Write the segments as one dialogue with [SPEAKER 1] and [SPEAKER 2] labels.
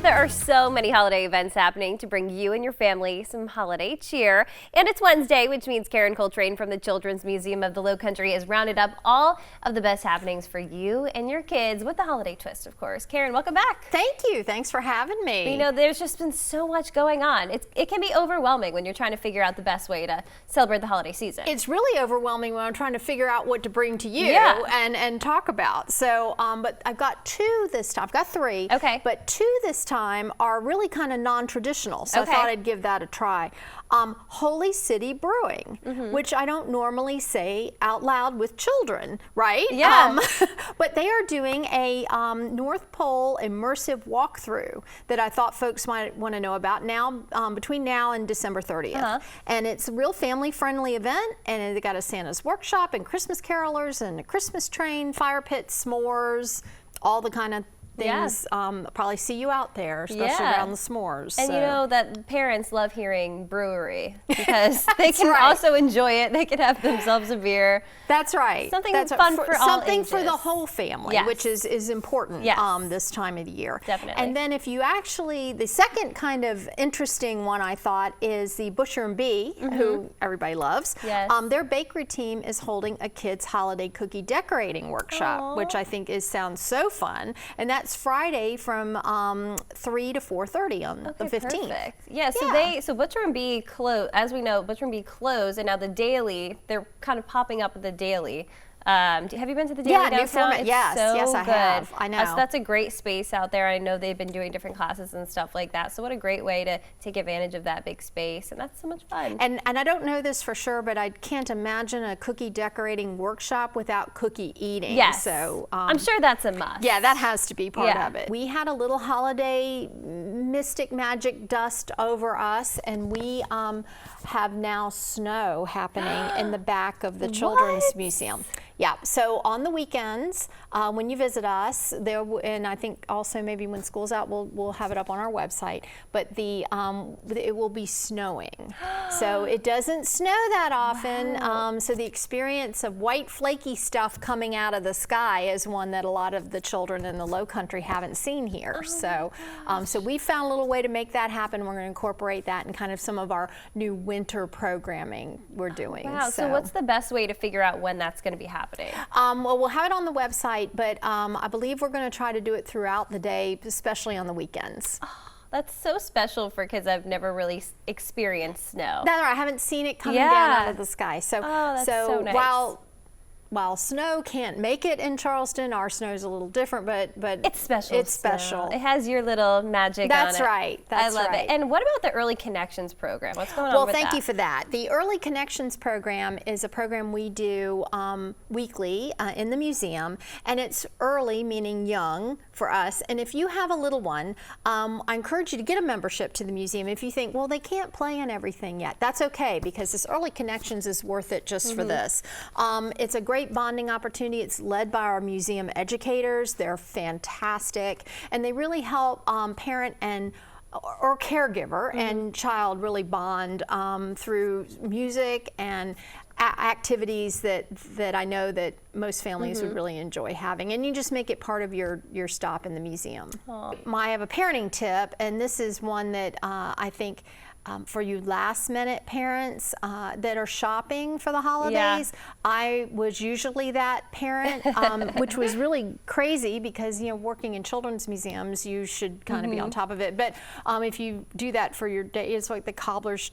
[SPEAKER 1] there are so many holiday events happening to bring you and your family some holiday cheer. And it's Wednesday, which means Karen Coltrane from the Children's Museum of the Lowcountry has rounded up all of the best happenings for you and your kids with the holiday twist, of course. Karen, welcome back.
[SPEAKER 2] Thank you. Thanks for having me.
[SPEAKER 1] You know, there's just been so much going on. It can be overwhelming when you're trying to figure out the best way to celebrate the holiday season.
[SPEAKER 2] It's really overwhelming when I'm trying to figure out what to bring to you and talk about. So, but I've got two this time. I've got three.
[SPEAKER 1] Okay.
[SPEAKER 2] But two this time are really kind of non-traditional. So I thought I'd give that a try. Holy City Brewing, which I don't normally say out loud with children, right?
[SPEAKER 1] Yeah.
[SPEAKER 2] But they are doing a North Pole immersive walkthrough that I thought folks might want to know about now, between now and December 30th. And it's a real family-friendly event, and they got a Santa's workshop and Christmas carolers and a Christmas train, fire pit, s'mores, all the kind of things. Probably see you out there, especially around the s'mores.
[SPEAKER 1] And you know that parents love hearing brewery because they can also enjoy it. They can have themselves a beer.
[SPEAKER 2] That's right.
[SPEAKER 1] Something fun for all
[SPEAKER 2] Something
[SPEAKER 1] ages.
[SPEAKER 2] for the whole family, which is important this time of the year.
[SPEAKER 1] Definitely.
[SPEAKER 2] And then if you actually, the second kind of interesting one I thought is the Butcher and Bee, who everybody loves.
[SPEAKER 1] Yes.
[SPEAKER 2] Their bakery team is holding a kids holiday cookie decorating workshop, which I think sounds so fun. And that's Friday from 3 to 4:30 on the 15th.
[SPEAKER 1] Perfect. Yeah, so Butcher and Bee close, as we know, Butcher and Bee closed, and now the Daily, they're kind of popping up at the Daily. Have you been to the Daily downtown?
[SPEAKER 2] New format.
[SPEAKER 1] It's
[SPEAKER 2] Yes,
[SPEAKER 1] so
[SPEAKER 2] yes, I
[SPEAKER 1] good.
[SPEAKER 2] have. I know.
[SPEAKER 1] So that's a great space out there. I know they've been doing different classes and stuff like that. So what a great way to take advantage of that big space, and that's so much fun.
[SPEAKER 2] And I don't know this for sure, but I can't imagine a cookie decorating workshop without cookie eating.
[SPEAKER 1] Yes.
[SPEAKER 2] So
[SPEAKER 1] I'm sure that's a must.
[SPEAKER 2] Yeah, that has to be part of it. We had a little holiday mystic magic dust over us, and we have now snow happening in the back of the Children's Museum. Yeah, so on the weekends, when you visit us, and I think also maybe when school's out, we'll have it up on our website, but it will be snowing. So it doesn't snow that often, so the experience of white flaky stuff coming out of the sky is one that a lot of the children in the Lowcountry haven't seen here. So we found a little way to make that happen. We're going to incorporate that in kind of some of our new winter programming we're doing.
[SPEAKER 1] Wow, so what's the best way to figure out when that's going to be happening?
[SPEAKER 2] Well, we'll have it on the website, but I believe we're going to try to do it throughout the day, especially on the weekends.
[SPEAKER 1] Oh, that's so special for kids. I've never really experienced snow.
[SPEAKER 2] No, I haven't seen it coming down out of the sky. So,
[SPEAKER 1] that's so nice.
[SPEAKER 2] While snow can't make it in Charleston, our snow is a little different, but
[SPEAKER 1] it's special.
[SPEAKER 2] It's special.
[SPEAKER 1] It has your little magic on it.
[SPEAKER 2] That's right.
[SPEAKER 1] I love it. And what about the Early Connections program? What's going on
[SPEAKER 2] Well,
[SPEAKER 1] with that?
[SPEAKER 2] thank you for that. The Early Connections program is a program we do weekly in the museum, and it's early, meaning young for us. And if you have a little one, I encourage you to get a membership to the museum. If you think, well, they can't play in everything yet, that's okay, because this Early Connections is worth it just for this. It's a great bonding opportunity. It's led by our museum educators. They're fantastic, and they really help parent or caregiver and child really bond through music and activities that I know that most families would really enjoy having, and you just make it part of your stop in the museum. I have a parenting tip, and this is one that I think for you last-minute parents that are shopping for the holidays, I was usually that parent, which was really crazy because, you know, working in children's museums, you should kind of be on top of it. But if you do that for your day, it's like the cobbler's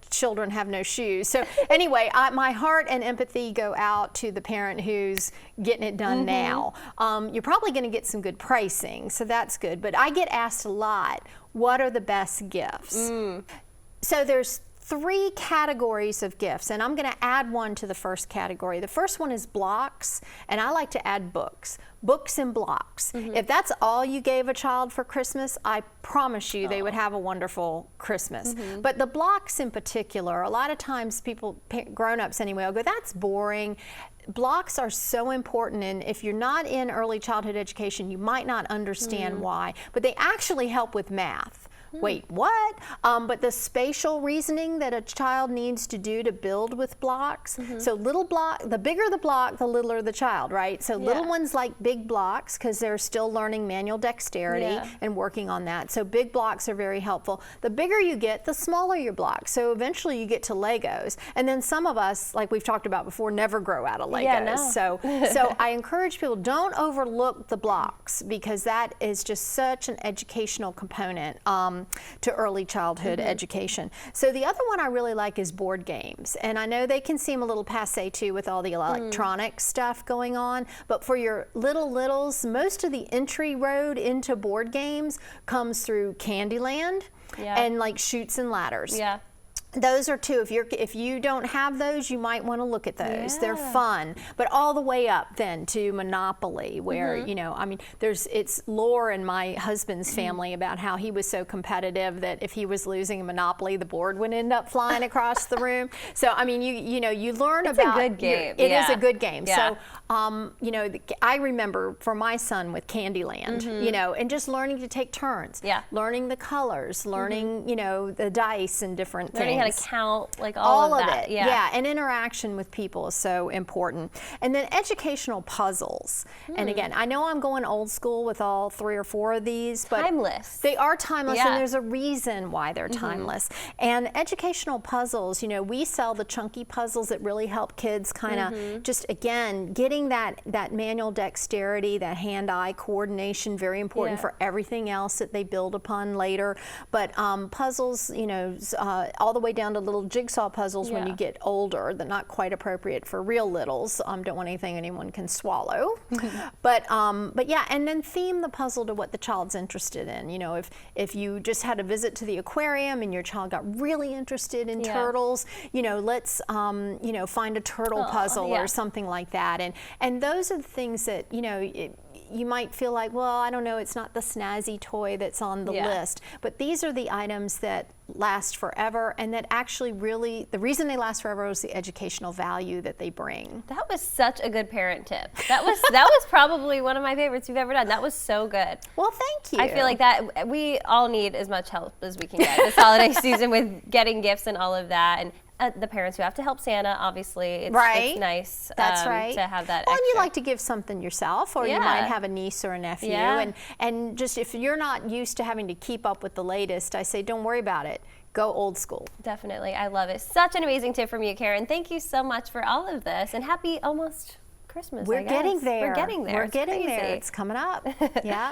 [SPEAKER 2] children have no shoes. So anyway, my heart and empathy go out to the parent who's getting it done now. You're probably going to get some good pricing, so that's good. But I get asked a lot, what are the best gifts? So there's 3 categories of gifts, and I'm going to add one to the first category. The first one is blocks, and I like to add books. Books and blocks. If that's all you gave a child for Christmas, I promise you they would have a wonderful Christmas. But the blocks in particular, a lot of times people, grown-ups anyway, will go, that's boring. Blocks are so important, and if you're not in early childhood education, you might not understand why, but they actually help with math. wait, what? But the spatial reasoning that a child needs to do to build with blocks. So little block, the bigger the block, the littler the child, right? So little ones like big blocks because they're still learning manual dexterity and working on that. So big blocks are very helpful. The bigger you get, the smaller your blocks. So eventually you get to Legos. And then some of us, like we've talked about before, never grow out of Legos. So I encourage people, don't overlook the blocks because that is just such an educational component to early childhood education. So the other one I really like is board games. And I know they can seem a little passé too with all the electronic stuff going on, but for your littles, most of the entry road into board games comes through Candyland and like Chutes and Ladders. Those are two. If you don't have those, you might want to look at those. They're fun, but all the way up then to Monopoly, where you know, I mean, it's lore in my husband's family about how he was so competitive that if he was losing a Monopoly, the board would end up flying across the room. So I mean, you learn about.
[SPEAKER 1] It's a good game.
[SPEAKER 2] It is a good game. So you know, I remember for my son with Candyland, you know, and just learning to take turns. Learning the colors, learning you know the dice and different things.
[SPEAKER 1] How to count, like all of that.
[SPEAKER 2] It. And interaction with people is so important. And then educational puzzles. And again, I know I'm going old school with all 3 or 4 of these, but
[SPEAKER 1] timeless.
[SPEAKER 2] They are timeless, and there's a reason why they're timeless. And educational puzzles, you know, we sell the chunky puzzles that really help kids kind of just, again, getting that manual dexterity, that hand-eye coordination, very important for everything else that they build upon later. But puzzles, you know, all the way down to little jigsaw puzzles when you get older. They're not quite appropriate for real littles. Don't want anything anyone can swallow. But yeah, and then theme the puzzle to what the child's interested in. You know, if you just had a visit to the aquarium and your child got really interested in turtles, you know, let's you know, find a turtle puzzle or something like that. And those are the things that, you know, you might feel like, well, I don't know, it's not the snazzy toy that's on the list. But these are the items that last forever, and that actually really, the reason they last forever is the educational value that they bring.
[SPEAKER 1] That was such a good parent tip. That was probably one of my favorites you've ever done. That was so good.
[SPEAKER 2] Well, thank you.
[SPEAKER 1] I feel like that we all need as much help as we can get this holiday season with getting gifts and all of that. And the parents who have to help Santa, obviously, it's nice to have that extra.
[SPEAKER 2] And you like to give something yourself, or you might have a niece or a nephew. And just if you're not used to having to keep up with the latest, I say don't worry about it. Go old school.
[SPEAKER 1] Definitely. I love it. Such an amazing tip from you, Karen. Thank you so much for all of this, and happy almost Christmas.
[SPEAKER 2] We're getting there.
[SPEAKER 1] We're getting there.
[SPEAKER 2] We're getting there. It's coming up. Yeah.